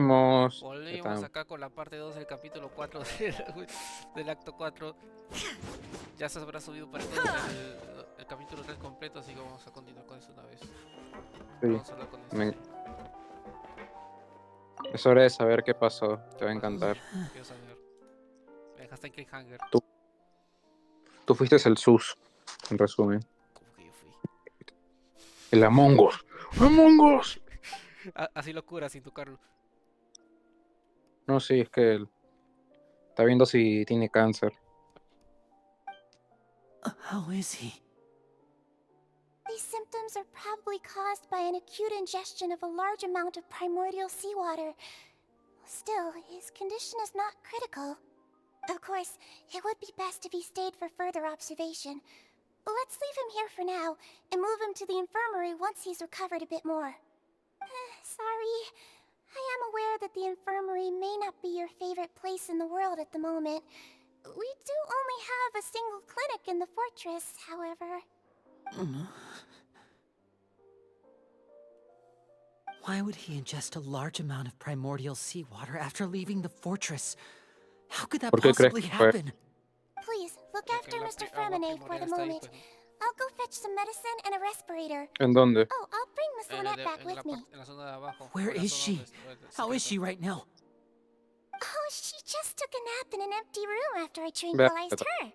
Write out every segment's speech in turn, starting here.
Volvemos Están- acá con la parte 2 del capítulo 4 del acto 4. Ya se habrá subido para todos el capítulo 3 completo, así que vamos a continuar con eso una vez. sí, Vamos a hablar con esto. me- es hora de saber qué pasó. Te va a ¿Qué pasó? encantar. Quiero saber. Me dejaste en cliffhanger. Tú, tú fuiste el sus, en resumen. ¿Cómo que yo fui? El Among Us. ¡Among Us! Así locura sin tocarlo. No, sí, es que él está viendo si tiene cáncer. How is he? These symptoms are probably caused by an acute ingestion of a large amount of primordial seawater. Still, his condition is not critical. Of course, it would be best if he stayed for further observation. Let's leave him here for now, and move him to the infirmary once he's recovered a bit more. Sorry. I am aware that the infirmary may not be your favorite place in the world at the moment. We do only have a single clinic in the fortress, however. Why would he ingest a large amount of primordial seawater after leaving the fortress? How could that ¿Por qué crees possibly que fue? happen? Please, look Porque after la Mr. agua Fremine for primordial the está ahí, moment. pues, ¿no? I'll go fetch some medicine and a respirator. ¿En dónde? Oh, I'll bring Miss En, Lynette back en with me. en la zona de abajo. Where o la is zona she? How is secreta. she right now? Oh, she just took a nap in an empty room after I Ve, tranquilized her.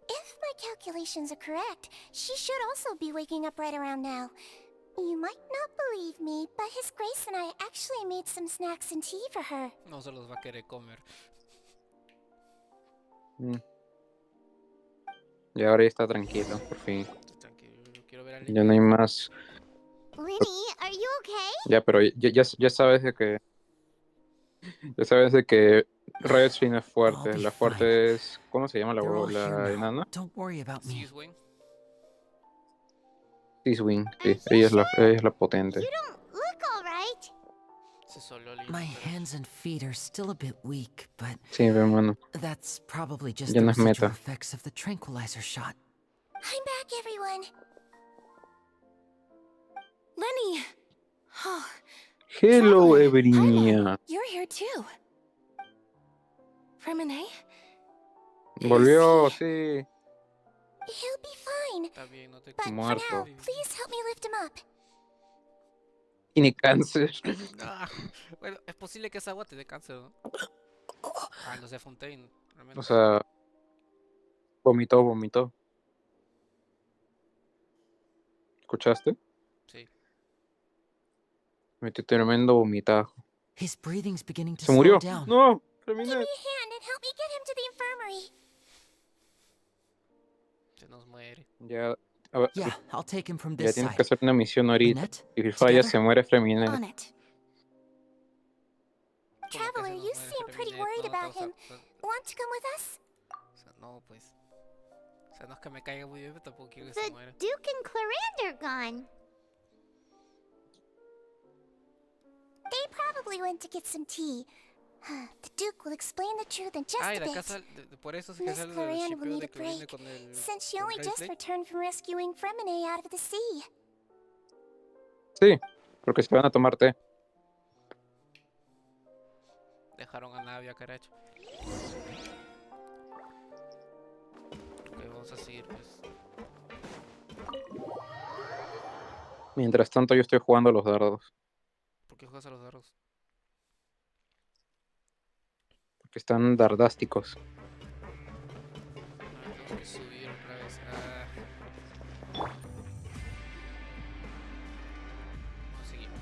If my calculations are correct, she should also be waking up right around now. You might not believe me, but His Grace and I actually made some snacks and tea for her. No se los va a querer comer. mm, y ahora ya está tranquilo, por fin. Tranquilo, yo quiero ver a Ya no hay más. Linny, are you okay? Ya, pero ya sabes de que. Ya sabes de que Red Swing es I'll fuerte. be La fine. fuerte es. ¿Cómo se llama They're all here la now. enana? Don't worry about me. Swing. Swing, Are sí. you Ella es la potente. You don't look alright. Se solo lindo, My pero hands and feet are still a bit weak, but Sí, hermano. that's probably just Ya the no es residual meta. effects of the tranquilizer shot. I'm back, everyone. Lenny! Oh, Hello, Traveler, Everinia. you're here too. Fremine? Volvió, sí. He'll be fine. está bien, no te But for Muerto. now, please help me lift him up. Tiene cáncer. Ah, bueno, es posible que esa agua te dé cáncer, ¿no? Ah, no sé, Fontaine, al O menos. sea, vomitó. ¿Escuchaste? Sí. Metió tremendo vomitajo. His breathing's beginning to Se slow murió. down. No, Give me terminé. a hand and help me get him to the infirmary. Se nos muere. Ya, a ver, Yeah, I'll take him from ya this tienes side. que hacer una misión ahorita. Lynette, Y si falla, together? se muere Freminet. On it. ¿Cómo que Traveler, se nos you muere seem pretty Freminet? worried No, about causa. him. Want to come with us? O sea, no, pues. O sea, no es que me caiga muy bien, pero tampoco quiero que se The muera. Duke and Clarande are gone. They probably went to get some tea. The Duke will explain the truth in just Ah, y a la bit. casa. Por eso es que Miss sale el Clarande will shipeo need de a que viene break, con el. since she con only just Gameplay. returned from rescuing Fremine out of the sea. Sí, porque se van a tomar té. Dejaron a Navia, caracho. Ok, vamos a seguir, pues. Mientras tanto, yo estoy jugando a los dardos. ¿Por qué juegas a los dardos? Porque están dardásticos. Ah, tenemos que subir otra vez. Ah. Seguimos.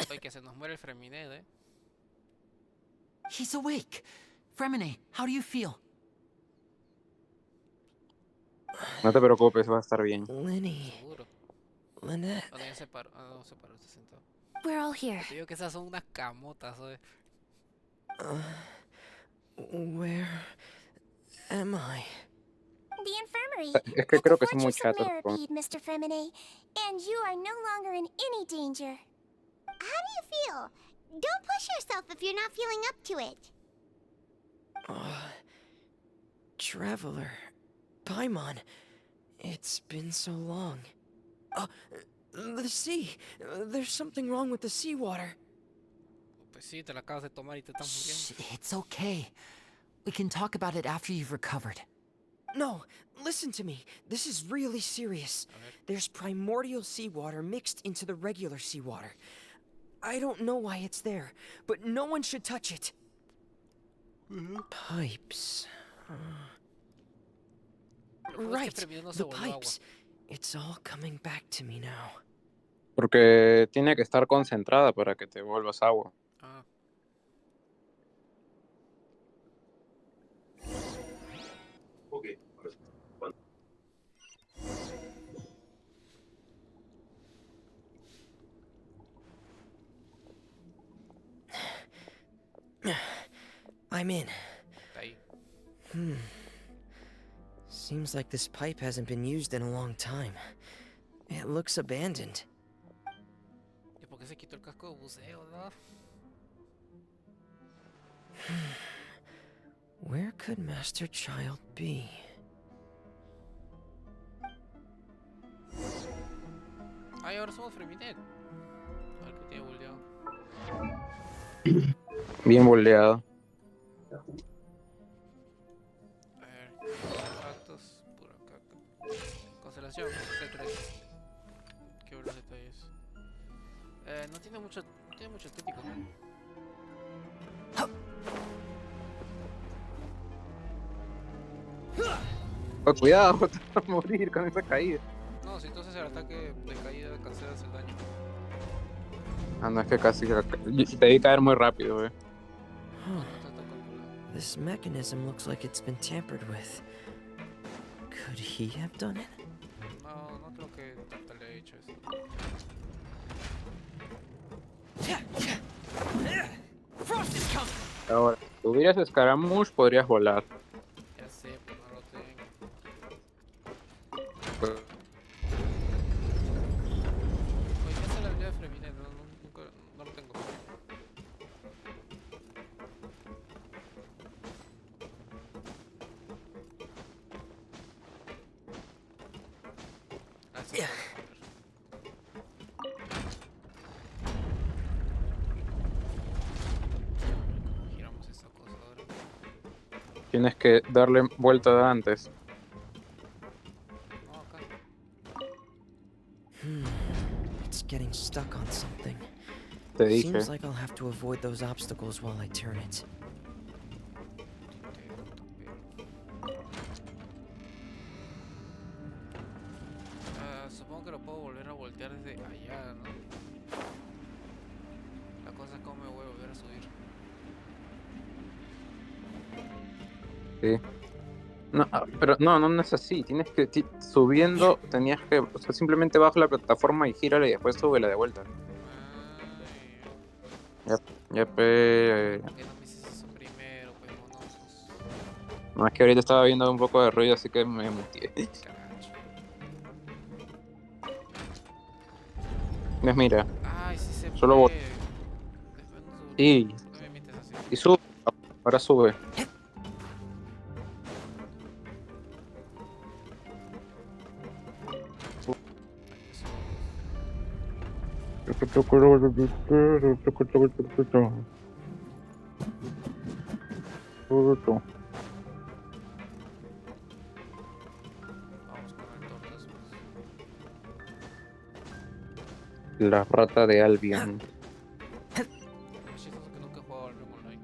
Oye, que se nos muere el Freminet, ¿eh? He's awake. Fremine, how do you feel? No te preocupes, va a estar bien. Lenny. Seguro. Lynette. ¿Dónde ya se paró? Ah, no, se paró, está sentado. We're all here. Te digo que esas son unas camotas, ¿eh? Where am I? The infirmary. Es que At the creo que es muy fortress of chato. Meripede, Mr. Fremine. And you are no longer in any danger. How do you feel? Don't push yourself if you're not feeling up to it. Traveler. Paimon. It's been so long. The sea. There's something wrong with the seawater. Pues sí, te la acabas de tomar y te estás Shh, muriendo. it's okay. We can talk about it after you've recovered. No, listen to me. This is really serious. A ver. There's primordial seawater mixed into the regular seawater. I don't know why it's there, but no one should touch it. Pipes. Lo bueno es que Right, Premio no se the volvió agua. pipes. It's all coming back to me now. Porque tiene que estar concentrada para que te vuelvas agua. Ah, I'm in. está ahí. Seems like this pipe hasn't been used in a long time. It looks abandoned. ¿Y por qué se quitó el casco de buceo, no? Where could Master Child be? Ay, ahora somos Freminet. A ver qué tiene bulleado. Bien boleado. A ver, actos, pura caca. Constelación, C3. Qué ver los detalles. No tiene mucho estético, ¿no? Oh, cuidado, te vas a morir con esa caída. No, si entonces el ataque de caída cancelas el daño. Ah, no, es que casi te di caer muy rápido, güey. No, no está tan calculado. This mechanism looks like it's been tampered with. Could he have done it? No, no creo que Tata le haya hecho eso. Frost is coming! Ahora, si tuvieras escaramouche, podrías volar. Ya sé, pero no lo tengo. Pues, Oye, ¿qué hace la habilidad de Freminet? Nunca, no lo tengo. Ah, sí, Yeah. ¿Cómo giramos esa cosa ahora? tienes que darle vuelta de antes. No, acá. It's getting stuck on something. Te dije. Seems like I'll have to avoid those obstacles while I turn it. Supongo que lo puedo volver a voltear desde allá, ¿no? La cosa es cómo me voy a volver a subir. Sí. No, pero no es así. Tienes que subiendo, tenías que, o sea, simplemente baja la plataforma y gírala y después súbela de vuelta. Ay, Ya pe. ¿por qué no me hiciste eso primero, pues, Monosus? No, es que ahorita estaba viendo un poco de ruido, así que me muteé. Caracho. Pues mira, Ay, sí se Solo puede. Después no sube. y, ¿Por qué me metes así? y sube. Ahora sube. Vamos con el tortas, pues. La rata de Albion. Lo chistoso que nunca he jugado al Volvemos online.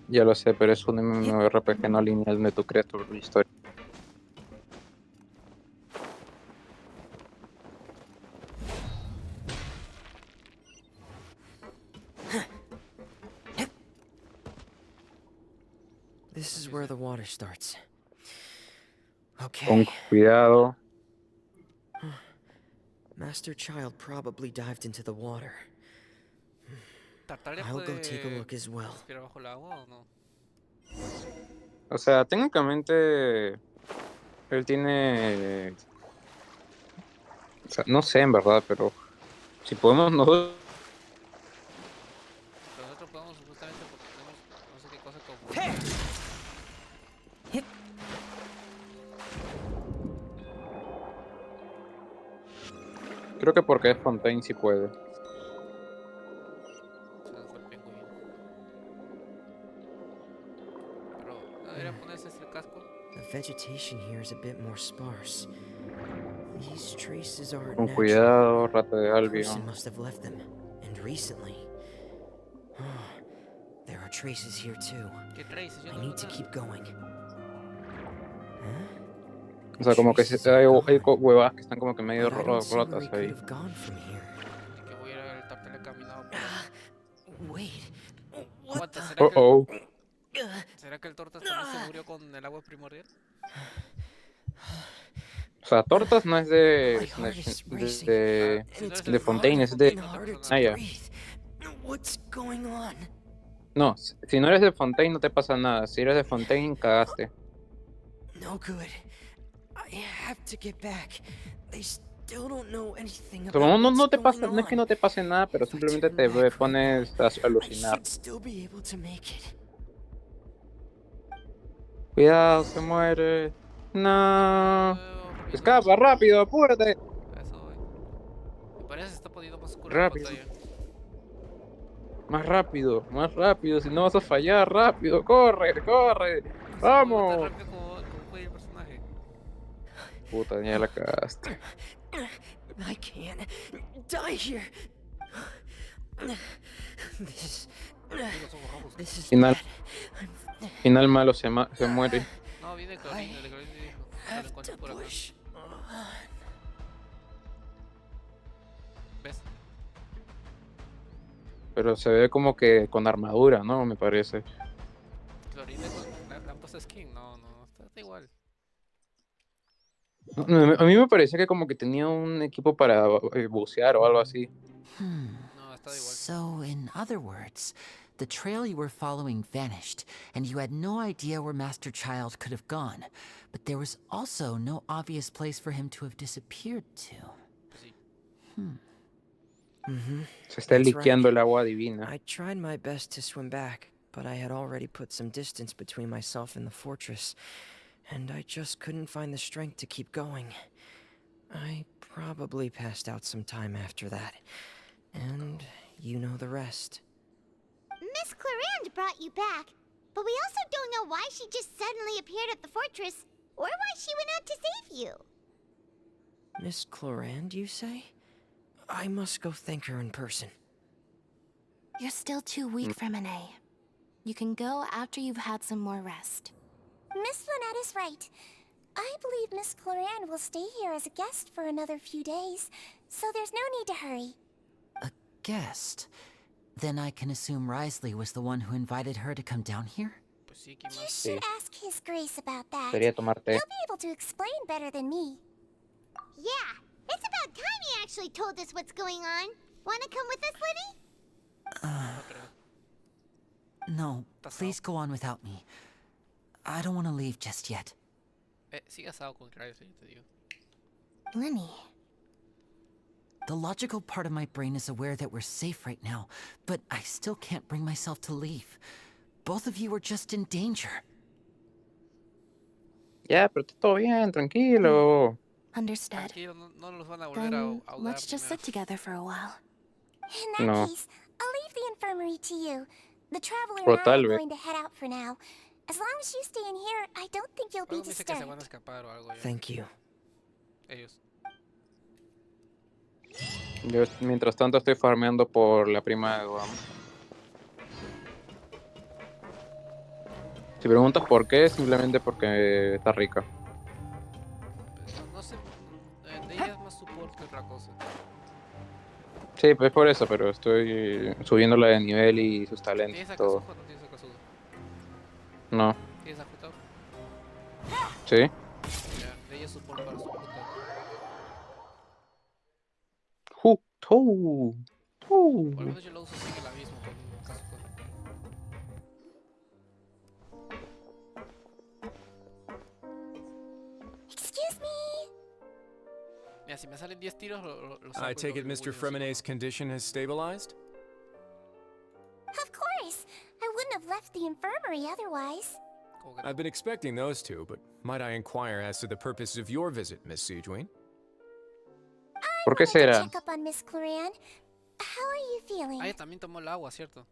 Ya lo sé, pero es un MMORPG no lineal donde tú creas tu historia. This is where the water starts. Con Okay. cuidado. Master Child probably dived into the water. ¿Tartaria I'll go take a puede look as well. respirar bajo el agua o no? O sea, técnicamente él tiene... O sea, no sé en verdad, pero si podemos nosotros... Pero nosotros podemos supuestamente porque tenemos no sé qué cosa como... Creo que porque es Fontaine sí puede. Se nos fue el pingüino. Pero, ¿no debería ponerse el casco? The vegetation here is a bit more sparse. These traces aren't Con natural. cuidado, rata de A person Albion. must have left them, and recently. There are traces here too. ¿Qué traces? Yo I no need veo to nada. keep going. Huh? O sea, como que Traces are hay gone, huevas que están como que medio but I don't see where rotas he could ahí. have gone from here. Y que voy a ir al tartel caminado por ahí. Wait, what Aguanta, the? ¿será que el tortas también se murió con el agua primordial? O sea, Tortas no es My heart is racing, Si no eres de el Fontaine, es getting de... harder to Ah, ya. breathe. What's going on? No, si no eres de Fontaine no te pasa nada. Si eres de Fontaine, cagaste. No good. I have to get back. They still don't know anything O sea, about no what's te going pasa, no es que on. no te pase nada, pero If I simplemente turn te back right pones now, a I alucinar. should still be able to make it. Cuidado, se muere. No. Rápido. Escapa, rápido, apúrate. Eso, güey. Me parece que se está poniendo más oscura la Rápido. pantalla. Más rápido, si no vas a fallar, rápido, corre. Se mueve tan Vamos. rápido como puede el personaje. Puta, ya la cagaste. I can't die here. This is Final, bad. final malo se muere. No, viene Clorín, el Clorín dijo. Lo Have encontré to por acá. push. ¿Ves? Pero se ve como que con armadura, ¿no? Me parece. Clorín le han puesto skin. No, está igual. A mí me parecía que como que tenía un equipo para bucear o algo así. No, está igual. So, in other words, the trail you were following vanished, and you had no idea where Master Child could have gone. But there was also no obvious place for him to have disappeared to. Sí. Se está That's liqueando right. el agua divina. I tried my best to swim back, but I had already put some distance between myself and the fortress, and I just couldn't find the strength to keep going. I probably passed out some time after that, and you know the rest. Miss Clarande brought you back, but we also don't know why she just suddenly appeared at the fortress, or why she went out to save you. Miss Clarande, you say? I must go thank her in person. You're still too weak for Monet. You can go after you've had some more rest. Miss Lynette is right. I believe Miss Clarande will stay here as a guest for another few days, so there's no need to hurry. A guest? Then I can assume Risley was the one who invited her to come down here? Pues sí, ¿qué You más? should ask His Grace about that. Quería tomar té. He'll be able to explain better than me. Yeah, it's about time he actually told us what's going on. Wanna come with us, Liddy? No creo. No, please go on without me. I don't want to leave just yet. Sigue asado con Grace, te digo. Lenny, The logical part of my brain is aware that we're safe right now, but I still can't bring myself to leave. Both of you are just in danger. Ya, pero está todo bien, tranquilo. understood. Tranquilo, no los van a volver Then a ahogar let's ni just nada. sit together for a while. In that No. case, I'll leave the infirmary to you. The Traveler O and I tal are vez. going to head out for now. As long as you stay in here, I don't think you'll be Algo me dice que se van a disturbed. escapar o algo ya. Thank you. Ellos. Yo mientras tanto estoy farmeando por la prima de Guam. Si preguntas por qué, simplemente porque está rica. No sé, de ella es más support que otra cosa. Sí, pues por eso, pero estoy subiéndola de nivel y sus talentos ¿Tienes y a todo. Kazuha o no tienes a Kazuha? No, ¿Tienes a Jutao? ¿sí? Ya, de ella es support para su Jutao. Por lo menos yo lo uso así que la mismo con Kazuha. Excuse me? Mira, si me salen 10 tiros, lo saco I y take lo it Mr. distribuyo así Fremenet's condition has stabilized? Of course. I wouldn't have left the infirmary otherwise. como que I've been expecting those two, but might I inquire as to the purpose of your visit, Miss Siegeween? ¿Por qué wanted to será? check up on Miss Cloran. How are you feeling? Ah, ella también tomó el agua, ¿cierto?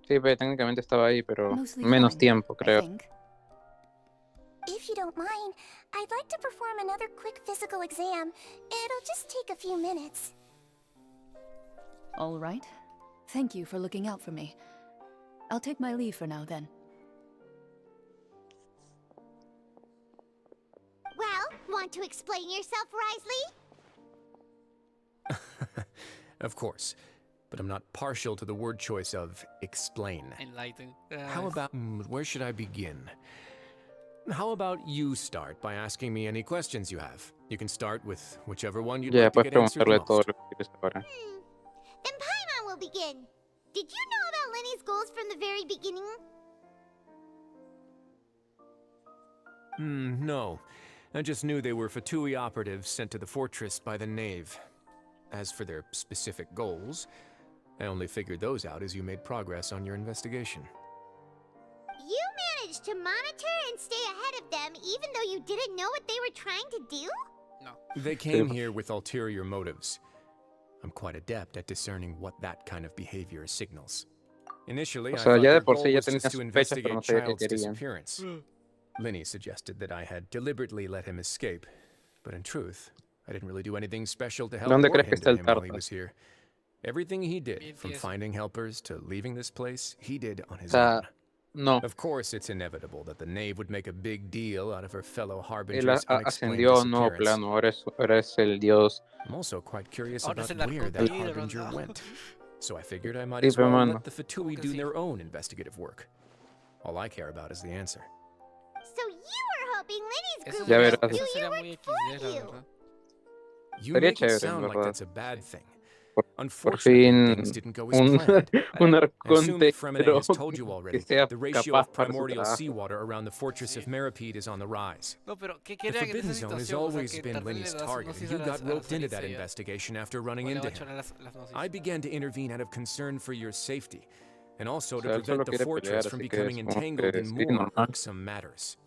Sí, pero técnicamente estaba ahí, pero Mostly menos fine, tiempo, I creo. think. If you don't mind, I'd like to perform another quick physical exam. It'll just take a few minutes. All right. Thank you for looking out for me. I'll take my leave for now, then. Well, want to explain yourself, Risley? Of course. But I'm not partial to the word choice of explain. Enlighten. How about... where should I begin? How about you start by asking me any questions you have? You can start with whichever one you'd Ya, like to puedes get answered the preguntarle todo most. lo que quieres ahora. Then Paimon will begin. Did you know about Lenny's goals from the very beginning? No. I just knew they were Fatui operatives sent to the fortress by the Knave. As for their specific goals, I only figured those out as you made progress on your investigation. You managed to monitor and stay ahead of them even though you didn't know what they were trying to do? No. They came here with ulterior motives. I'm quite adept at discerning what that kind of behavior signals. Initially, O I sea, thought ya their de por goal sí ya was tenía just to sospechas, pero no investigate sabía qué Child's querían. disappearance. Linny suggested that I had deliberately let him escape, but in truth, I didn't really do anything special to help ¿Dónde or crees que está hinder el him while he tarta? was here. Everything he did, Bien from tieso. finding helpers to leaving this place, he did on O his sea, own. no. Of course, it's inevitable that the Knave would make a big deal out of her fellow Él Harbinger's unexplained ascendió a un nuevo disappearance. plano, ahora es el dios. I'm also quite curious Ahora es about el where that narcodealer, Harbinger ¿no? went. So I figured I might Sí, as pe, well mano. let the Fatui que do sí? their own investigative work. All I care about is the answer. So you were hoping Lenny's Eso group Ya would sería, verás. do eso your sería work muy for XD, la you. verdad. You Sería make it chévere, en sound like verdad. that's a bad thing. Por Unfortunately, fin, things didn't go as un, planned. un I assume that Fremine arconte has told you que already. sea The ratio capaz of para su primordial trabajo. seawater around the fortress Sí. of Meripede is on the rise. No, pero ¿qué The querían en Forbidden esa Zone has situación? O sea, always que been Tartel le Lenny's da su target, and gnosis you a got la roped into that Saritza y investigation after o running le va into a him. echar las gnosis. I began to intervene out of concern for your safety, and also O to sea, él solo prevent the quiere fortress pelear, from así que becoming supongo entangled que in sí, more normal. irksome matters.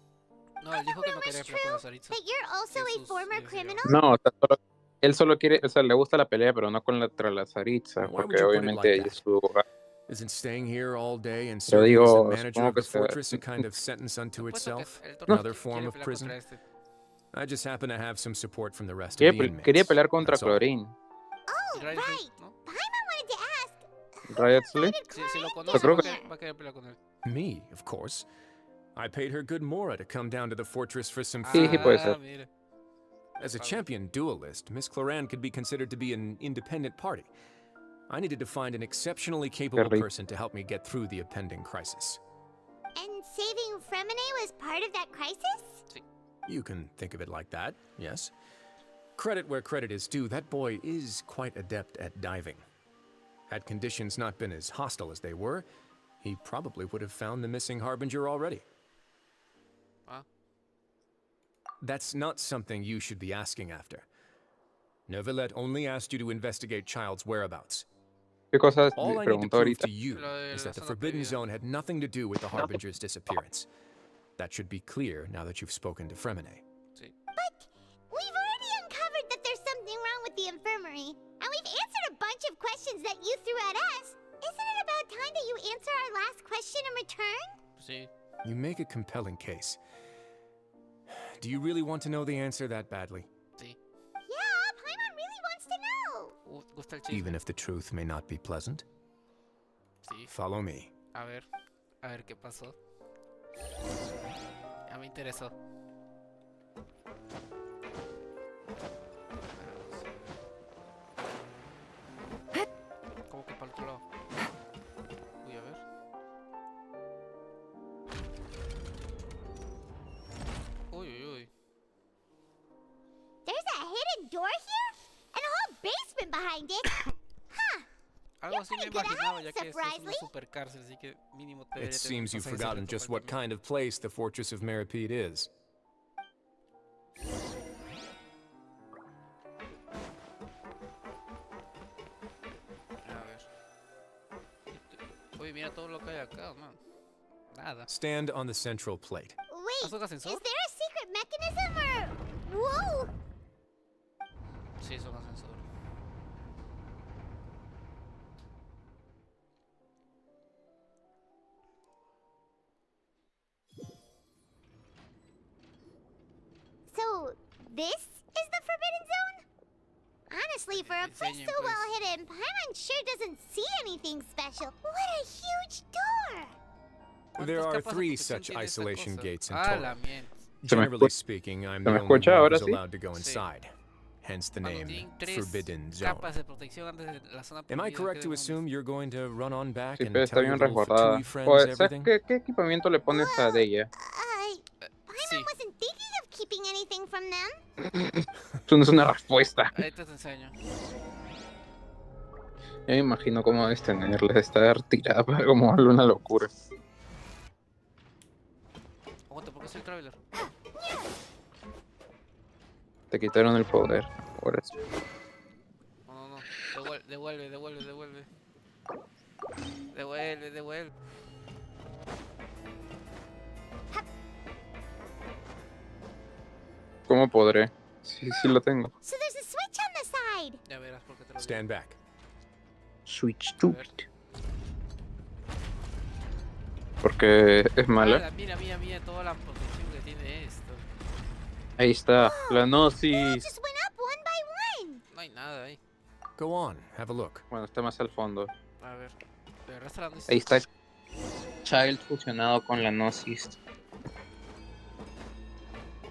No, él dijo que no quería pelear con la Saritza. That you're also Sí, a sus former días llegaron. criminal? No, o sea, él solo quiere, o sea, le gusta la pelea, pero no contra la Saritza, Why would porque you put it like obviamente ella es that? su hogar. Isn't staying here all day and Pero serving as the digo, manager supongo of the que fortress a kind of sentence unto Apuesto que itself? el Torque Another quiere form of pelear prison? contra este. I just happen to have some support from the rest of the quería inmates. pelear contra That's all. Clorín. Oh, Y Riley, right. ¿no? Paimon wanted to ask. Riot Sleep. Si lo Yo conoce, creo va a, que va a querer pelear con él. Me, of course. I paid her good mora to come down to the fortress for some Sí, food. sí puede ser. Mire. As a champion duelist, Miss Cloran could be considered to be an independent party. I needed to find an exceptionally capable rico. person to help me get through the impending crisis. And saving Fremine was part of that crisis? You can think of it like that, yes. Credit where credit is due, that boy is quite adept at diving. Had conditions not been as hostile as they were, he probably would have found the missing Harbinger already. Ah. That's not something you should be asking after. Neuvillette only asked you to investigate Child's whereabouts. ¿Qué cosas All I need to preguntó prove ahorita? to you Lo de is la that the zona Forbidden prohibida. Zone had nothing to do with the Harbinger's disappearance. That should be clear now that you've spoken to Fremine. Sí. But we've already uncovered that there's something wrong with the infirmary, and we've answered a bunch of questions that you threw at us. Isn't it about time that you answer our last question in return? Sí. You make a compelling case. Do you really want to know the answer that badly? Sí. Yeah, Paimon really wants to know. Gusta el chisme. Even if the truth may not be pleasant? Sí. Follow me. A ver qué pasó. Ya me interesó. ¿Cómo que para el otro lado? Uy, a ver. Uy, uy, uy. There's a hidden door here? And a whole basement behind it? Huh. Algo así me pretty good at imaginaba, ya hiding que stuff, esto es una Risley. super cárcel, así que mínimo te It debería tener seems you've pasaje forgotten secreto just para what entrar. kind of place the Fortress of Meripede is. A ver. Uy, mira todo lo que hay acá, man. Nada. Stand on the central plate. Wait, ¿Eso es un is ascensor? there a secret mechanism or... Whoa! Sí, es un ascensor. This is the Forbidden Zone? Honestly, for a place so well hidden, Paimon sure doesn't see anything special. What a huge door! There are ¿Cuántas capas de 3 protección such tiene esta isolation cosa? gates in Ah, total. la mierda. Se me Generally escucha- speaking, I'm ¿Se the me only escucha one ahora who's sí? allowed to go inside. Hence the Cuando name tienen 3 Forbidden Zone. capas de protección antes de la zona Am I prohibida, correct ¿qué to demonios? assume you're going to run on back Sí, and pero está tell your bien little resguardada. Fatui friends Oye, ¿sabes everything? qué equipamiento le pones a Deya? Paimon Sí, wasn't thinking of keeping anything from them. Eso no es una respuesta. ahorita te enseño. Yo me imagino cómo debes tenerla, estar tirada como una locura. Aguanta, ¿por qué soy el Traveler? Te quitaron el poder. Ahora sí. No, no, no. Devuelve. Devuelve. ¿Cómo podré? Sí, sí lo tengo. So there's a switch on the side. Ya verás por qué te lo digo. Stand back. Switch A to ver. it. Porque es Ah, mala. mira toda la protección que tiene esto. Ahí está, la It gnosis. just went up one by one. No hay nada ahí. Go on, have a look. Bueno, está más al fondo. A ver. ¿De verdad está la luz? Ahí está Child fusionado con la gnosis.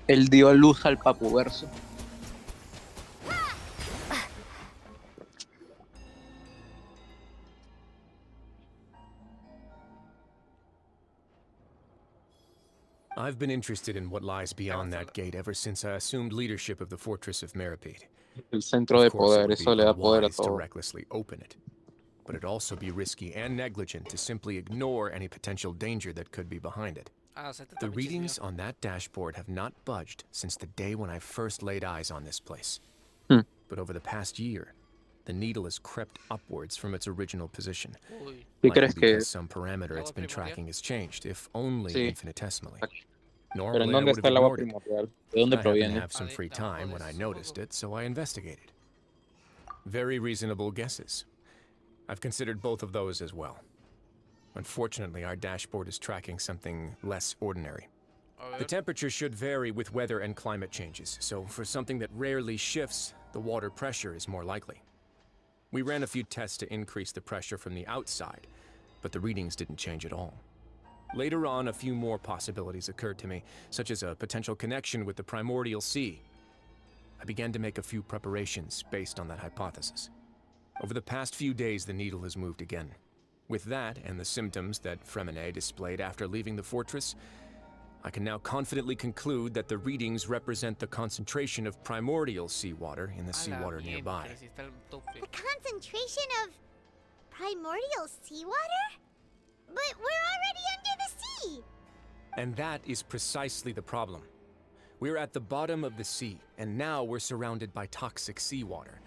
Él dio luz al papuverso. I've been interested in what lies beyond that gate ever since I assumed leadership of the Fortress of Meripede. El centro de Of course, it poder, would eso be le da poder a unwise to todo. recklessly open it. But it'd also be risky and negligent to simply ignore any potential danger that could be behind it. Ah, o sea, este The también readings chismeó. on that dashboard have not budged since the day when I first laid eyes on this place. Hmm. But over the past year, the needle has crept upwards from its original position. Uy. ¿Qué Likely crees que because es? some parameter it's been ¿Agua primordial? tracking has changed, if only Sí. infinitesimally. Pero ¿en Normally, I dónde would está have el agua ignored it. primordial? ¿De dónde I happened to proviene? have some free time when I noticed it, so I investigated. Very reasonable guesses. I've considered both of those as well. Unfortunately, our dashboard is tracking something less ordinary. A The ver. temperature should vary with weather and climate changes, so for something that rarely shifts, the water pressure is more likely. We ran a few tests to increase the pressure from the outside, but the readings didn't change at all. Later on, a few more possibilities occurred to me, such as a potential connection with the primordial sea. I began to make a few preparations based on that hypothesis. Over the past few days, the needle has moved again. With that, and the symptoms that Fremine displayed after leaving the fortress, I can now confidently conclude that the readings represent the concentration of primordial seawater in the A la seawater nearby. miércoles, si está el tope. The concentration of primordial seawater? But we're already under the sea. And that is precisely the problem. We're at the bottom of the sea, and now we're surrounded by toxic seawater.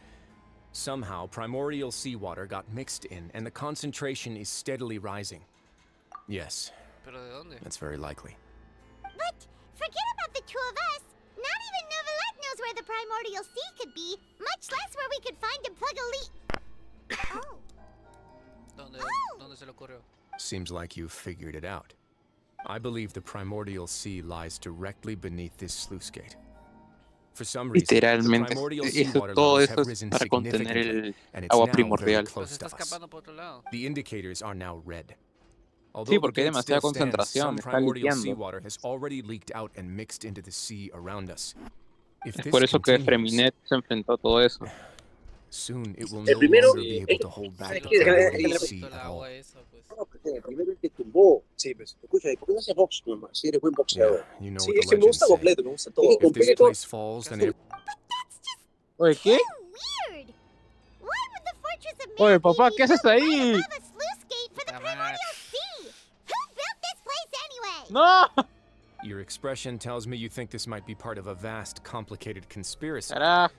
Somehow, primordial seawater got mixed in, and the concentration is steadily rising. Yes, ¿Pero de dónde? that's very likely. But forget about the two of us. Not even Novelette knows where the primordial sea could be, much less where we could find and plug a leak. Oh. ¿Dónde se le ocurrió? Seems like you've figured it out. I believe the primordial sea lies directly beneath this sluice gate. For some reason, the Literalmente, primordial eso, seawater todo levels eso have es risen para contener significantly, el and it's agua now very primordial. Pero se close está to us. escapando por otro lado. The indicators are now red. Although Sí, the porque hay gate still demasiada stands, concentración, some está primordial liqueando. seawater has already leaked out and mixed into the sea around us. If Es this por eso que continues, Freminet se enfrentó a todo eso. soon it will El no primero, longer be able to hold back ¿sabes the qué? primordial Déjale- sea el at all. agua esa, pues. No, porque el primero el que tumbó. Sí, pues, escucha, ¿por qué no haces box nomás? Si eres buen boxeador. Yeah, you know Sí, what es the que me gusta legends say. completo, me gusta todo. If this Completo. place falls, then But that's just Oye, ¿qué? too weird. Why would the Fortress of Oye, Meripede papá, be ¿qué haces built right ahí? above a sluice gate for the Puta primordial madre. sea? Who built this place anyway? ¡No! your expression tells me you think this might be part of a vast, complicated conspiracy. Carajo.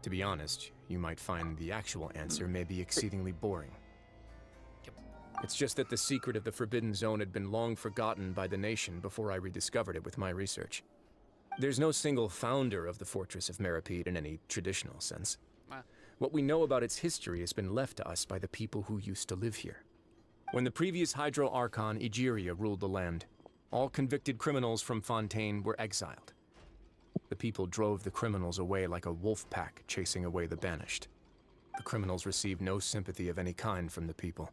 To be honest, you might find the actual answer may be exceedingly boring. It's just that the secret of the Forbidden Zone had been long forgotten by the nation before I rediscovered it with my research. There's no single founder of the Fortress of Meripede in any traditional sense. Ah. What we know about its history has been left to us by the people who used to live here. When the previous Hydro Archon Egeria ruled the land, all convicted criminals from Fontaine were exiled. The people drove the criminals away like a wolf pack chasing away the banished. The criminals received no sympathy of any kind from the people.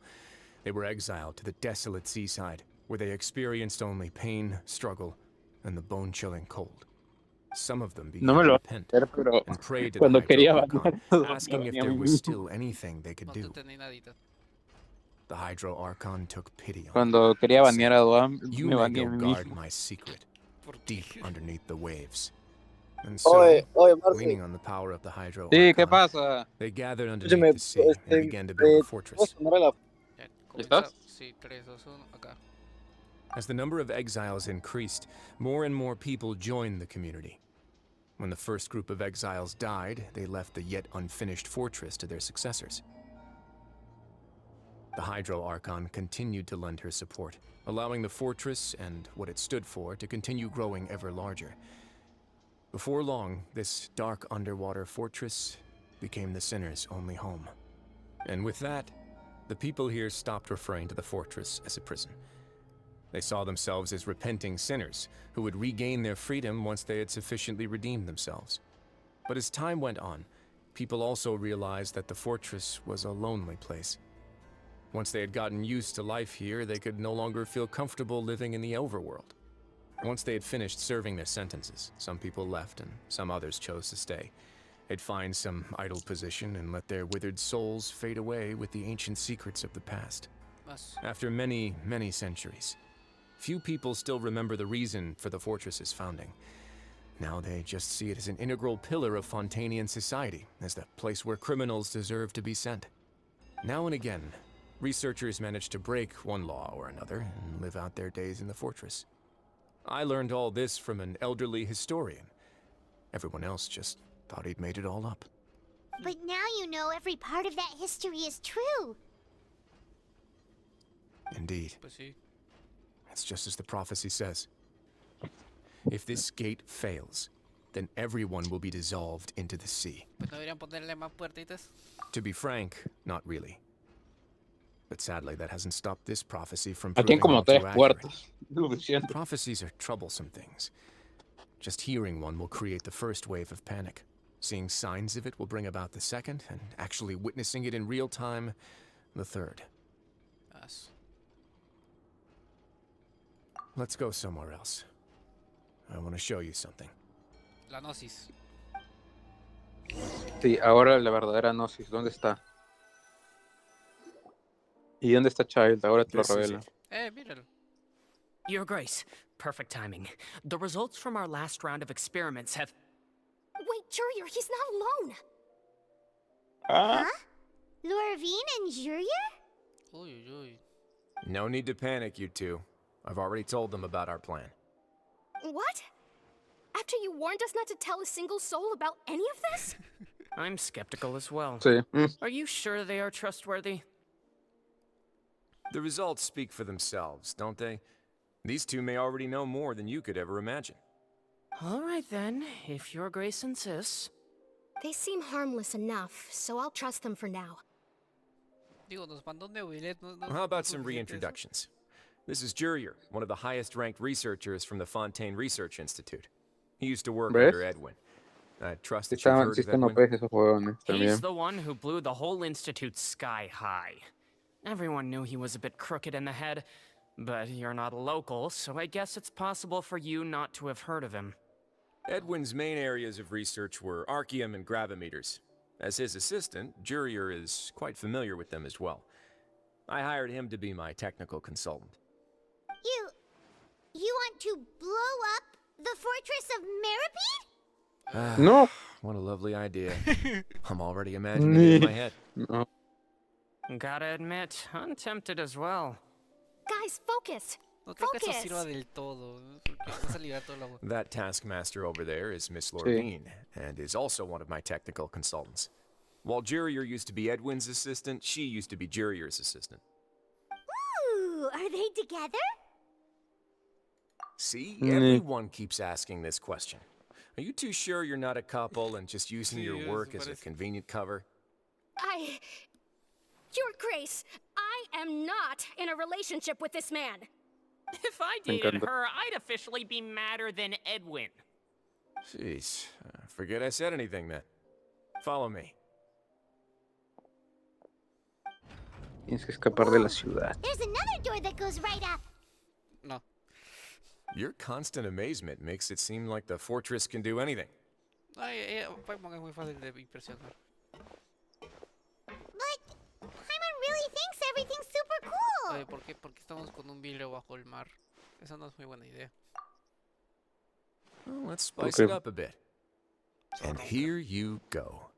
They were exiled to the desolate seaside, where they experienced only pain, struggle, and the bone-chilling cold. Some of them No began me to lo vas a repent hacer, pero and prayed to the cuando Hydro quería Archon, banear todo, me asking if banía a there mí was mismo. still anything they could No do. entendí nadita. The Hydro Archon took pity on them Cuando quería and banear said, a Duan, "You me may baneé a go mí guard mismo. my secret, ¿Por deep qué? underneath the waves." And so, leaning Marce, on the power of the Hydro Sí, ¿qué Archon, pasa? they gathered underneath escúchame, the sea and began to build a fortress. ¿puedo Ya, ¿Estás? Sí, 3, 2, 1, acá. As the number of exiles increased, more and more people joined the community. When the first group of exiles died, they left the yet unfinished fortress to their successors. The Hydro Archon continued to lend her support, allowing the fortress and what it stood for to continue growing ever larger. Before long, this dark underwater fortress became the sinner's only home. And with that, the people here stopped referring to the fortress as a prison. They saw themselves as repenting sinners who would regain their freedom once they had sufficiently redeemed themselves. But as time went on, people also realized that the fortress was a lonely place. Once they had gotten used to life here, they could no longer feel comfortable living in the overworld. Once they had finished serving their sentences, some people left and some others chose to stay. They'd find some idle position and let their withered souls fade away with the ancient secrets of the past. After many, many centuries, few people still remember the reason for the fortress's founding. Now they just see it as an integral pillar of Fontanian society, as the place where criminals deserve to be sent. Now and again, researchers manage to break one law or another and live out their days in the fortress. I learned all this from an elderly historian. Everyone else just thought he'd made it all up. But now you know every part of that history is true. Indeed. Pues sí. It's just as the prophecy says. If this gate fails, then everyone will be dissolved into the sea. Pues no deberían ponerle más puertitas. To be frank, not really. But sadly, that hasn't stopped this prophecy from Aquí hay proving como all 3 too accurate. puertas. Lo que siento. Prophecies are troublesome things. Just hearing one will create the first wave of panic. Seeing signs of it will bring about the second, and actually witnessing it in real time, the third. As. Let's go somewhere else. I want to show you something. La gnosis. Sí, ahora la verdadera Gnosis, ¿dónde está? ¿Y dónde está Child? Ahora te lo This is revelo. it. Míralo. Your Grace, perfect timing. The results from our last round of experiments have... Wait, Jurier, he's not alone. Ah, Lorvine and Jurier? Uy, uy, uy. No need to panic, you two. I've already told them about our plan. What? After you warned us not to tell a single soul about any of this? I'm skeptical as well. sí. Are you sure they are trustworthy? The results speak for themselves, don't they? These two may already know more than you could ever imagine. All right then, if Your Grace insists. They seem harmless enough, so I'll trust them for now. Digo, nos mandó un Neuvillet. How about some reintroductions? This is Jurier, one of the highest-ranked researchers from the Fontaine Research Institute. He used to work ¿Ves? under Edwin. I trust Sí that you've están, heard sí of están Edwin. OPs esos huevones He's también. the one who blew the whole institute sky high. Everyone knew he was a bit crooked in the head, but you're not a local, so I guess it's possible for you not to have heard of him. Edwin's main areas of research were archeum and gravimeters. As his assistant, Jurier is quite familiar with them as well. I hired him to be my technical consultant. You want to blow up the fortress of Meripede? No. What a lovely idea. I'm already imagining it in my head. No. Gotta admit, I'm tempted as well. Guys, focus! No creo que eso Focus. sirva del todo. Porque vas a liberar todo el agua. That taskmaster over there is Miss Lorvine, and is also one of my technical consultants. While Jurier used to be Edwin's assistant, she used to be Jurier's assistant. Ooh, are they together? See? Everyone keeps asking this question. Are you too sure you're not a couple and just using your Sí, work eso as a parece. convenient cover? Your Grace, I am not in a relationship with this man. If I Me dated encanta. her, I'd officially be madder than Edwin. Jeez, forget I said anything then. Follow me. Tienes que escapar de la ciudad. There's another door that goes right up. No. Your constant amazement makes it seem like the fortress can do anything. Ay, Paimon es muy fácil de impresionar. But Paimon really thinks everything's super cool. Oye, ¿por qué estamos con un vidrio bajo el mar? Esa no es muy buena idea. Well, let's spice it up a bit. And here you go.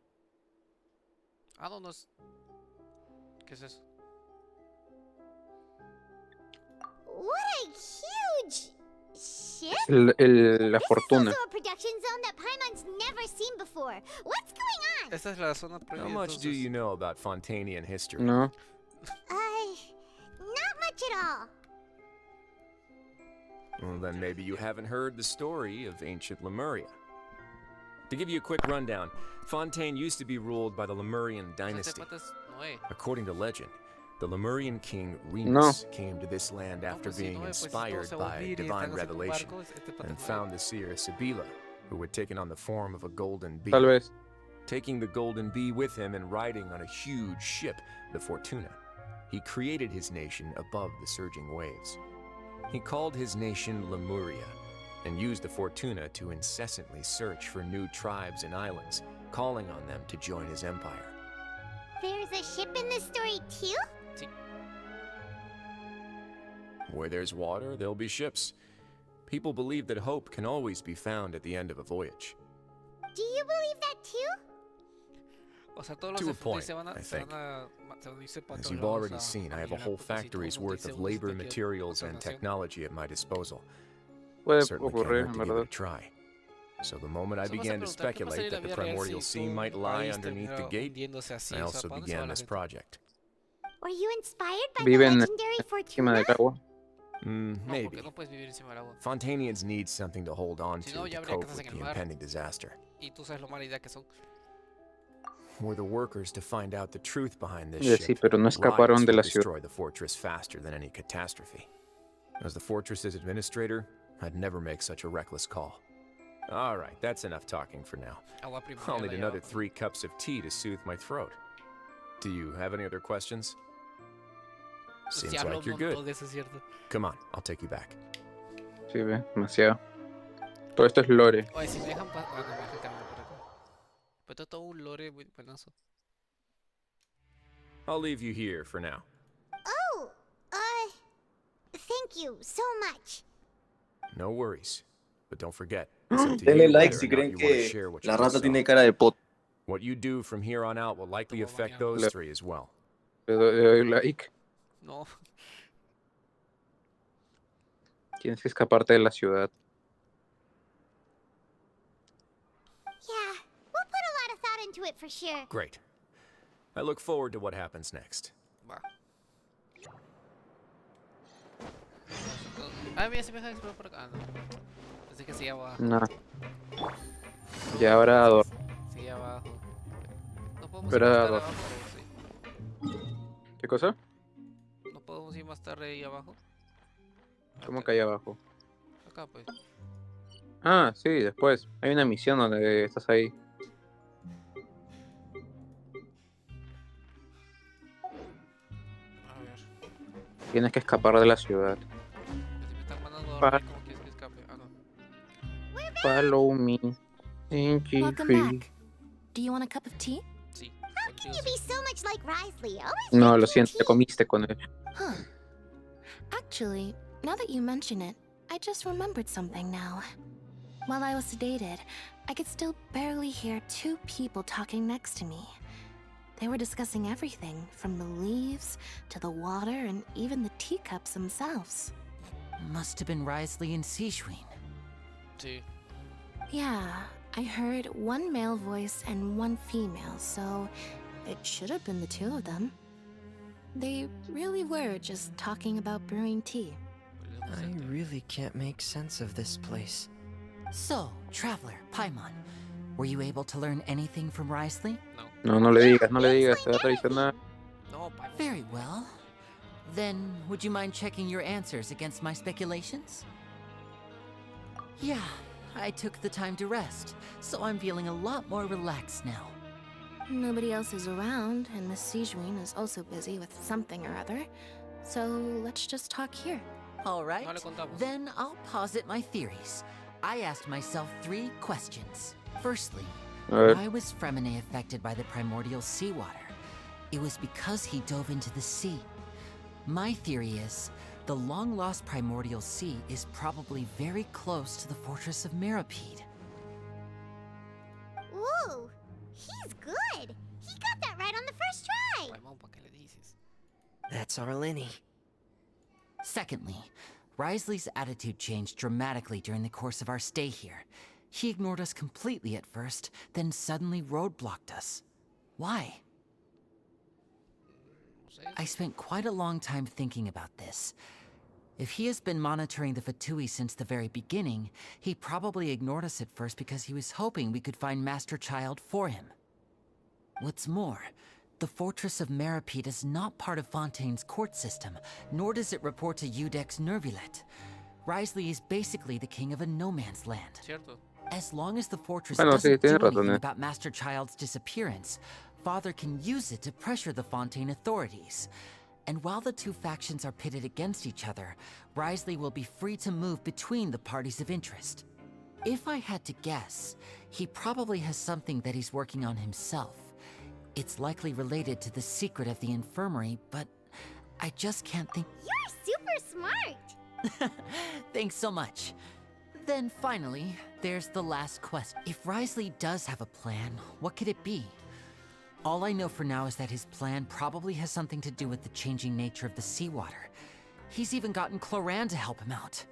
Ah, no, no es... ¿Qué es eso? What a huge ship! La This fortuna. is also a production zone that Paimon's never seen before. What's going on? Esta es la zona How prohibida. much do entonces. you know about Fontanian history? No. Not much at all. Well, then maybe you haven't heard the story of ancient Lemuria. To give you a quick rundown, Fontaine used to be ruled by the Lemurian Este dynasty. pata es Noé. According to legend, the Lemurian king Remus came to this land No, after pues sí, being Noé, pues si inspired todos se van by a ir y divine están haciendo un revelation barco, este pata and es Noé. found the seer Sibila, who had taken on the form of a golden bee. Tal vez. Taking the golden bee with him and riding on a huge ship, the Fortuna, he created his nation above the surging waves. He called his nation Lemuria and used the Fortuna to incessantly search for new tribes and islands, calling on them to join his empire. There's a ship in this story too? Sí. Where there's water, there'll be ships. People believe that hope can always be found at the end of a voyage. Do you believe that too? O sea, todos los To a FTs point, se van a I think. irse para As todos you've lados already a seen, I have a ayudar whole porque si todo el factory's mundo worth dice of un labor, que materials, otra and nación. technology at my disposal. Puede Certainly ocurrir, can't en hurt to give it verdad. a try. So the moment I Solo vas a began to preguntar, ¿qué pasaría speculate en la that the vida real primordial si sea todo might un lie país underneath the terminara gate, hundiéndose así? I O sea, also ¿para dónde se va began la this gente? project. Were you inspired by the Viven legendary encima Fortuna? del agua. No, Maybe. porque no puedes vivir encima del agua. Fontanians need something to hold on Si to no, to ya habría cope casas with en the el mar. impending disaster. Y tú sabes lo mala idea que son. Were the workers to find out the truth behind this Sí, ship, pero no riots escaparon de would la ciudad. destroy the fortress faster than any catastrophe. As the fortress's administrator, I'd never make such a reckless call. All right, that's enough talking for now. Agua primordial I'll need allá another abajo. 3 cups of tea to soothe my throat. Do you have any other questions? Seems Sí, hablo like you're un good. montón, eso es cierto. Come on, I'll take you back. Sí, ve, demasiado. Todo esto es lore. Oye, si me dejan pasar... Ah, no, me dejan caminar por acá. Pero esto es todo un lore muy buenazo. I'll leave you here for now. Oh, thank you so much. No worries. But don't forget, it's up to Denle you like whether si or not creen you want to que share what you la just rata saw. tiene cara de pot. What you do from here on out will likely Toma, affect bañado. those Le- 3 as well. Le doy like. No. Tienes que escaparte de la ciudad. Yeah, we'll put a lot of thought into it for sure. Great. I look forward to what happens next. Va. Ah, mira, si me dejan explorar por acá. Ah, no. Pensé que seguía abajo. No. Y ahora adoro. Seguía abajo. No podemos Pero ir más era tarde dos. abajo, sí. ¿Qué cosa? No podemos ir más tarde ahí abajo. ¿Cómo que ahí abajo? Acá, pues. Ah, sí, después. Hay una misión donde estás ahí. A ver. Tienes que escapar de la ciudad. Si me están mandando a Pa- dormir, ¿cómo quieres que escape? Ah, no. Follow me. Thank Welcome you. back. Do you want a cup of tea? Sí. How can you be so much like Risley? Always No, lo drinking siento, te tea. comiste con él. Huh. Actually, now that you mention it, I just remembered something now. While I was sedated, I could still barely hear 2 people talking next to me. They were discussing everything, from the leaves to the water and even the teacups themselves. Must have been Risley and Sishwin. Sí. Yeah, I heard 1 male voice and 1 female, so it should have been the 2 of them. They really were just talking about brewing tea. I really can't make sense of this place. So, traveler, Paimon, were you able to learn anything from Risley? No. No, no le digas, no le digas, te va a traicionar. No, pa. Very well. Then, would you mind checking your answers against my speculations? Yeah, I took the time to rest, so I'm feeling a lot more relaxed now. Nobody else is around, and Miss Sijuin is also busy with something or other. So let's just talk here. All right, No le contamos. then I'll posit my theories. I asked myself 3 questions. Firstly, A ver. why was Fremine affected by the primordial seawater? It was because he dove into the sea. My theory is, the long-lost primordial sea is probably very close to the fortress of Mirapede. Ooh, he's good. He got that right on the first try. Paimon, ¿pa' qué le dices? That's our Lenny. Secondly, Risley's attitude changed dramatically during the course of our stay here. He ignored us completely at first, then suddenly roadblocked us. Why? No sé. I spent quite a long time thinking about this. If he has been monitoring the Fatui since the very beginning, he probably ignored us at first because he was hoping we could find Master Child for him. What's more, the Fortress of Mirapede is not part of Fontaine's court system, nor does it report to Udex Nervulet. Risley is basically the king of a no-man's land. ¿Cierto? As long as the fortress Bueno, sí, doesn't do tiene razón, anything eh. about Master Child's disappearance, Father can use it to pressure the Fontaine authorities. And while the 2 factions are pitted against each other, Risley will be free to move between the parties of interest. If I had to guess, he probably has something that he's working on himself. It's likely related to the secret of the infirmary, but I just can't think. You're super smart. Thanks so much. Then finally, there's the last question. If Risley does have a plan, what could it be? All I know for now is that his plan probably has something to do with the changing nature of the seawater. He's even gotten Cloran to help him out.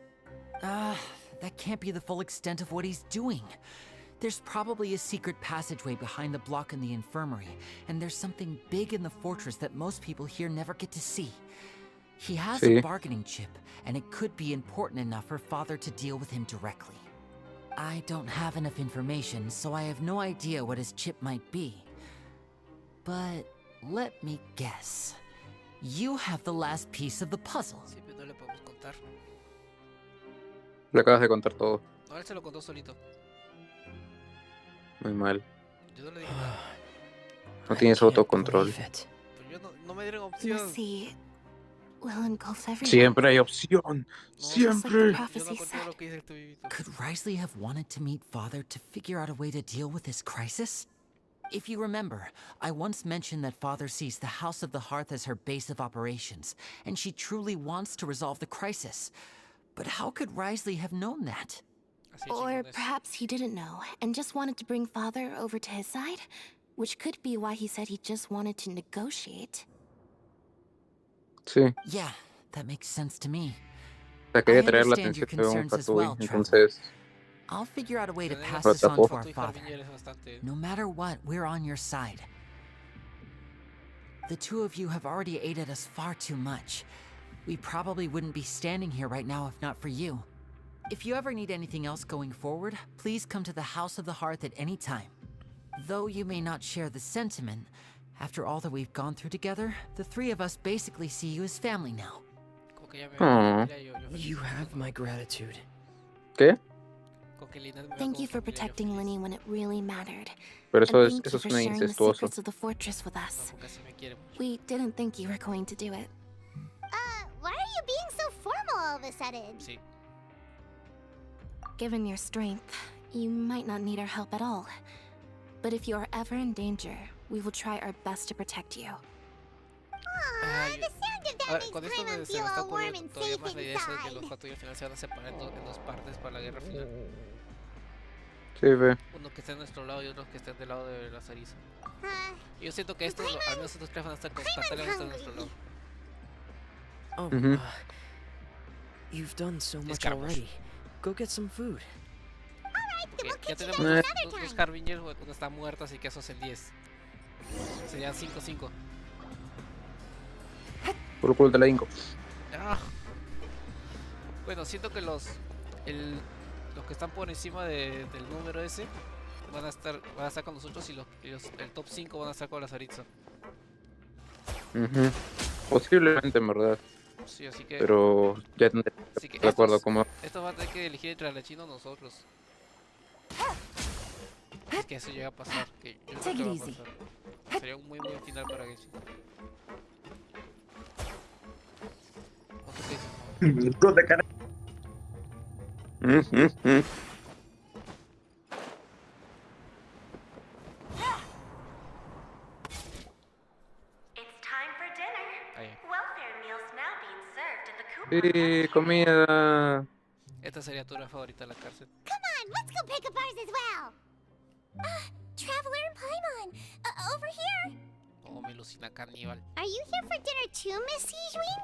That can't be the full extent of what he's doing. There's probably a secret passageway behind the block in the infirmary, and there's something big in the fortress that most people here never get to see. He has Sí. a bargaining chip, and it could be important enough for Father to deal with him directly. I don't have enough information, so I have no idea what his chip might be. But let me guess. You have the last piece of the puzzle. Sí, pero no le podemos contar. Le acabas de contar todo. No, él se lo contó solito. Muy mal. Yo no le dije nada. No I tienes can't autocontrol. believe it. Pero yo no me dieron The opción. sea will engulf everyone. Siempre hay opción. Just like the Siempre. Yo no prophecy conté said. lo que dice el tubito. Could Risley have wanted to meet Father to figure out a way to deal with this crisis? If you remember, I once mentioned that Father sees the House of the Hearth as her base of operations, and she truly wants to resolve the crisis. But how could Risley have known that? Así de Or chingón es. perhaps he didn't know and just wanted to bring Father over to his side, which could be why he said he just wanted to negotiate. Sí. Yeah, that makes sense to me. O sea, quería I traer la understand your atención de un concerns as Fatui. well, Trevor. Entonces, I'll figure out a way to Tener pass a this on to Fatui our y father. Jarvinier es bastante. No matter what, we're on your side. The 2 of you have already aided us far too much. We probably wouldn't be standing here right now if not for you. If you ever need anything else going forward, please come to the House of the Hearth at any time. Though you may not share the sentiment, after all that we've gone through together, the 3 of us basically see you as family now. Como que ya me Aw. mira, yo feliz. You have my gratitude. ¿qué? Con que Lynette me vea Thank como you for familia, yo protecting feliz. Lenny when it really mattered. Pero And eso es, thank eso you for suena sharing the incestuoso. secrets of the fortress with No, us. porque así me quiere mucho. We didn't think you were going to do it. Why are you being so formal all of a sudden? Sí. Given your strength, you might not need our help at all. But if you are ever in danger, we will try our best to protect you. Aw, Ay, the sound of A that ver, makes con esto Paimon se feel me está all warm ocurriendo and todavía safe más la idea esa de que los inside. Fatui al final se van a separar en 2 partes para la guerra final. Sí, ve. Uno que esté a nuestro lado y otro que esté del lado de la Sarisa. Uh, Y yo siento que estos, al menos estos 3 van a estar con Natalia van a estar a nuestro lado. Oh, Mhm. You've done so much Escarabos. already. Go get some food. Porque we'll ya catch you tenemos guys Eh. another dos time. Harbinger, uno está muerto, así que esos en 10. Serían 5-5. Por culo de la Inco. Ah. Bueno, siento que los que están por encima del número ese van a estar con nosotros y el top 5 van a estar con la Saritza. Ujú. Posiblemente, en verdad. Sí, así que, Pero ya tendré así que de acuerdo estos como. van a tener que elegir entre la China o nosotros. que eso llega a pasar, que yo creo Take que it va a easy. pasar. Sería un muy buen final para Genshin. ¿O tú qué dices? Tú de cara. It's time for dinner. Ah, ya. Welfare meals now being served at the coupon Sí, cafeteria. comida. Esta sería tu hora favorita de la cárcel. Come on, let's go pick up ours as well. Traveler and Paimon, over here. Oh, mi Lucina caníbal. Are you here for dinner too, Miss Sijwin?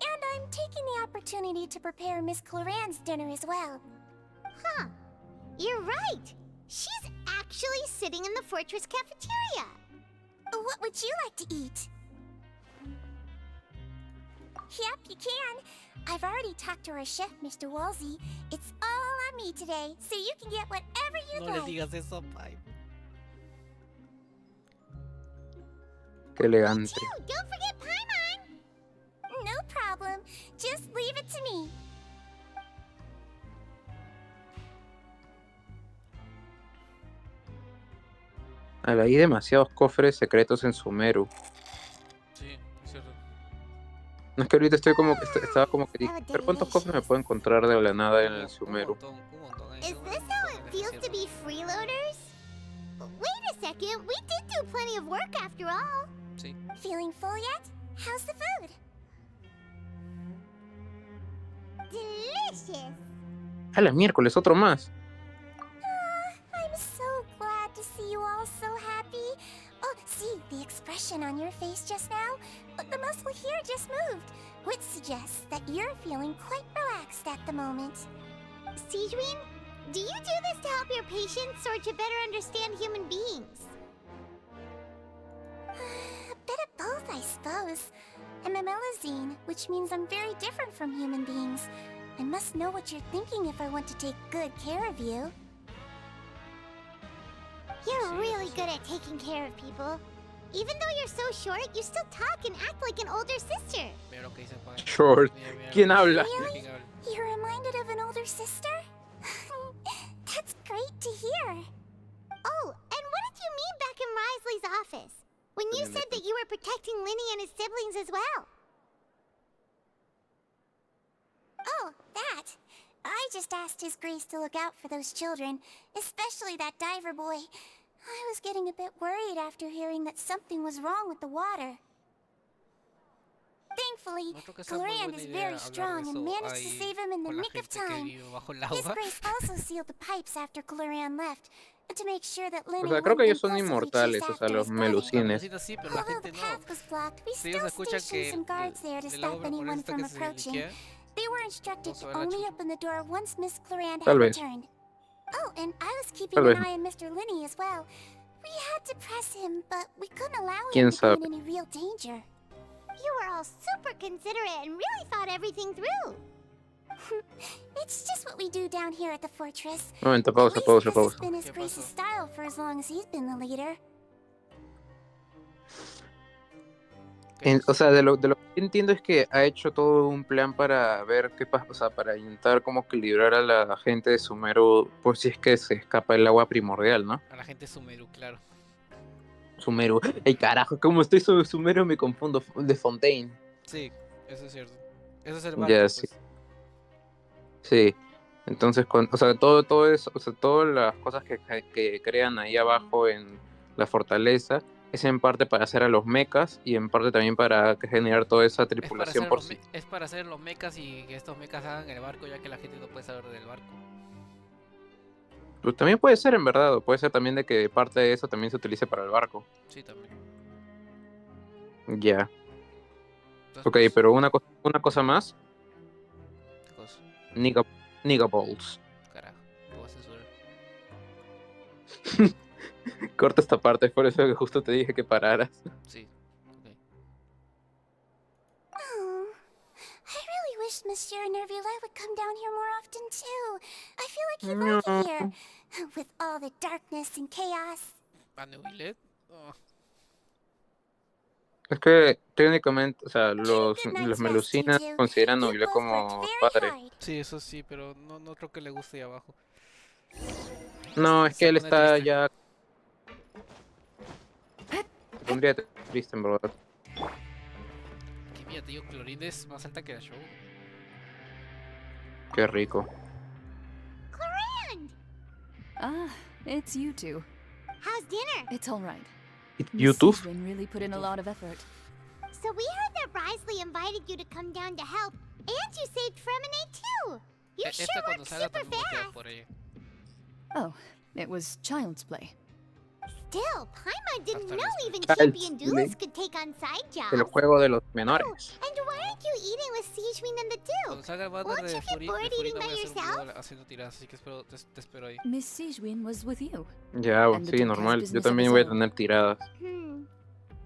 And I'm taking the opportunity to prepare Miss Cloran's dinner as well. Huh. You're right. She's actually sitting in the fortress cafeteria. What would you like to eat? Yep, you can. I've already talked to our chef, Mr. Wolsey. It's all on me today, so you can get whatever you'd No le like. digas eso, Pai. Qué elegante. Dude, don't forget Paimon! No problem. Just leave it to me. Hay demasiados cofres secretos en Sumeru. Sí, es cierto. No es que ahorita estoy como que estaba como que dije, pero ¿cuántos cofres me puedo encontrar de la nada en el Un Sumeru? montón, un montón. Hay Is un this montón how en it el feels to desierto. be freeloaders? Wait a second, we did do plenty of work after all. Sí. Feeling full yet? How's the food? Delicious. ¡A la miércoles, otro más! I'm so glad to see you all so happy. Oh, see, the expression on your face just now? The muscle here just moved, which suggests that you're feeling quite relaxed at the moment. Sijwin, do you do this to help your patients or to better understand human beings? A bit of both, I suppose. I'm a Melazine, which means I'm very different from human beings. I must know what you're thinking if I want to take good care of you. You're really good at taking care of people. Even though you're so short, you still talk and act like an older sister. Mira lo que dice Pai. Short. Mira, mira. ¿Quién habla? Really? ¿Quién habla? You're reminded of an older sister? That's great to hear. Oh, and what did you mean back in Risley's office? When you said that you were protecting Linny and his siblings as well? Oh, that. I just asked His Grace to look out for those children, especially that diver boy. I was getting a bit worried after hearing that something was wrong with the water. Thankfully, No creo que sea muy Cloran buena is idea very hablar de strong and eso managed to ahí save him in the con la nick of gente que time. vive bajo el His agua. Grace also sealed the pipes after Cloran left, to make sure that Lenny O sea, creo que wouldn't ellos son impulsively inmortales, chase o sea, after los his brother. La melusines. melucina sí, pero la Although gente the no. path was blocked, we Si ellos still escuchan stationed que some guards there to el stop agua anyone esta from que se approaching. liquea, They were instructed Vamos a to ver la only chucha. open the door once Miss Cloran Tal had vez. returned. Oh, and I was keeping Tal an vez. eye on Mr. Linney as well. We had to press him, but we couldn't allow him ¿Quién to be in sabe? any real danger. You were all super considerate and really thought everything through. It's just what we do down here at the fortress. Un momento, At pausa, least pausa, this pausa. has been His ¿Qué Grace's pasó? style for as long as he's been the leader. O sea, de lo que entiendo es que ha hecho todo un plan para ver qué pasa, o sea, para intentar como que librar a la gente de Sumeru por si es que se escapa el agua primordial, ¿no? A la gente Sumeru, claro. Sumeru. ¡Ey, carajo! Como estoy sobre Sumeru me confundo de Fontaine. Sí, eso es cierto. Eso es el barco, Ya, pues. sí. Sí. Entonces, o sea, todo eso, o sea, todas las cosas que crean ahí abajo en la fortaleza es en parte para hacer a los mechas y en parte también para generar toda esa Es para tripulación hacer por los sí. es para hacer los mechas y que estos mechas hagan el barco, ya que la gente no puede saber del barco. Pues también puede ser en verdad, o puede ser también de que parte de eso también se utilice para el barco. Sí, también. Ya. Entonces, Ok, pues, pero una cosa más. ¿qué cosa? Nigga balls. Carajo, lo voy a censurar. Corta esta parte, es por eso que justo te dije que pararas. Sí, ok. Oh, I really wish Monsieur Nervula would come down here more often too. I feel like he'd like it here, with all the darkness and chaos. ¿A Neuvillet? Oh, Es que técnicamente, o sea, Get a los good night's rest, you melucinas two. consideran a You Nobile both worked como very padre. hard. sí, eso sí, pero no creo que le guste ahí abajo. No, es Se que él pone está triste. ya... Se pondría triste, en verdad. Que mira, te digo, Clorinda es más alta que la Show. Qué rico. Cloran! Ah, it's you two. How's dinner? It's all right. ¿Y Miss YouTube? Sijwin really put in a lot of effort. So we heard that Risley invited you to come down to help, and you saved Fremonade too! You Esta sure cuando worked salga super también va a quedar fast! por ella. Oh, it was child's play. Still, Paimon didn't Hasta know los- even Child's champion play. duelists could take on side jobs. El juego de los Oh, menores. and why aren't you eating with Sijwin and the Cuando Duke? salga el banner Won't de you get bored Furina eating voy by a hacer un yourself? video haciendo tiradas, así que te espero ahí. Miss Sijwin was with you. Ya, And the sí, Duke has normal. Yo business of también his voy a own. tener tiradas.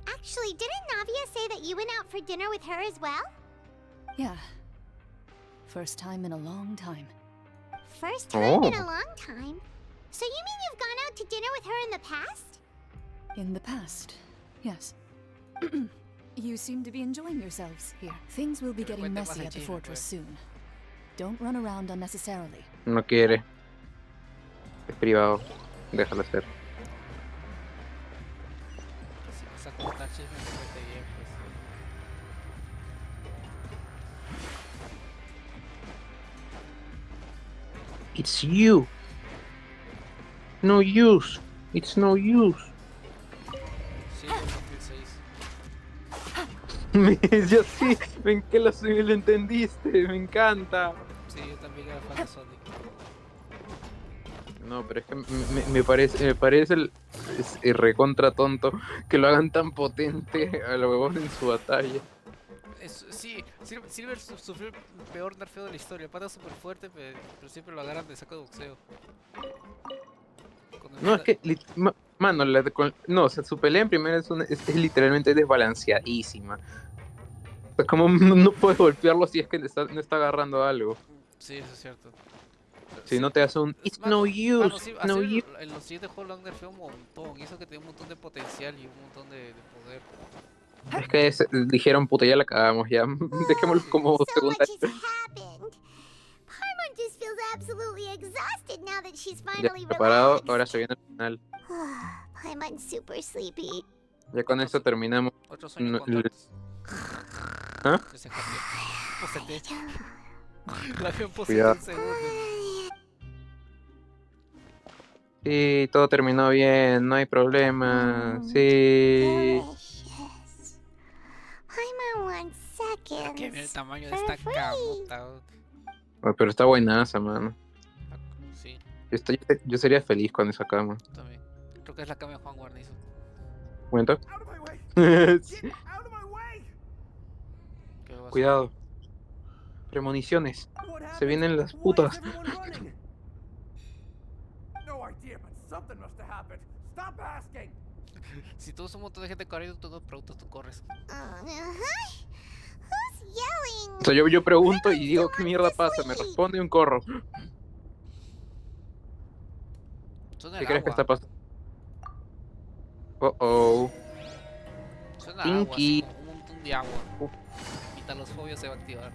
Actually, didn't Navia say that you went out for dinner with her as well? Yeah. First time in a long time. First time in Oh. a long time. So you mean you've gone out to dinner with her in the past? In the past, yes. You seem to be enjoying yourselves here. Things will be getting Cuente más messy el at the chisme, fortress pues. soon. Don't run around unnecessarily. No quiere. Es privado. Déjalo ser. Si vas a contar chismes, que cuente bien, pues. It's you. No use. It's no use. Sí, por 2006. Yo sí. Ven que lo entendiste. Me encanta. Sí, yo también era fan de Sonic. No, pero es que me parece es recontra tonto que lo hagan tan potente al huevón en su batalla. Sí, Silver sufrió el peor nerfeo de la historia. Pata súper fuerte, pero siempre lo agarran de saco de boxeo. No, es que, mano, no, o sea, su pelea en primera es literalmente desbalanceadísima. O sea, como no puedes golpearlo si es que no está agarrando algo. Sí, eso es cierto. Si no te hace un It's no use, Sí, no así use. en los siguientes juegos lo han nerfeado un montón. Hizo que tenía un montón de potencial y un montón de poder. Es que dijeron, puta, ya la cagamos, ya. Dejémoslo como So much secundario. has happened. Paimon just feels absolutely exhausted now that she's Ya finally está parado, relaxed. ahora se viene el final. Paimon's super sleepy. Ya con esto terminamos. Otro sueño No, contratos. ¿Ah? Ese cambio. Posete. La veo en Cuidado. un segundo. Sí, todo terminó bien, no hay problema. Sí. Delicious. Paimon wants Pero que ve el seconds. tamaño de for esta free. camota. Pero está buenaza, mano. Sí, Yo sería feliz con esa cama. también. Creo que es la cama de Juan Guarnizo. ¿Cuenta? ¿Qué va a hacer? Cuidado. Premoniciones. Se vienen las putas. Si todos un montón de gente corriendo, tú no preguntas, tú corres. Who's yelling? O sea, yo pregunto y digo, ¿qué mierda pasa? Me responde un corro. Suena ¿Qué el crees que agua. está pasando? Oh. Suena el agua, así Pinky. como un montón de agua. Y talosfobia se va a activar.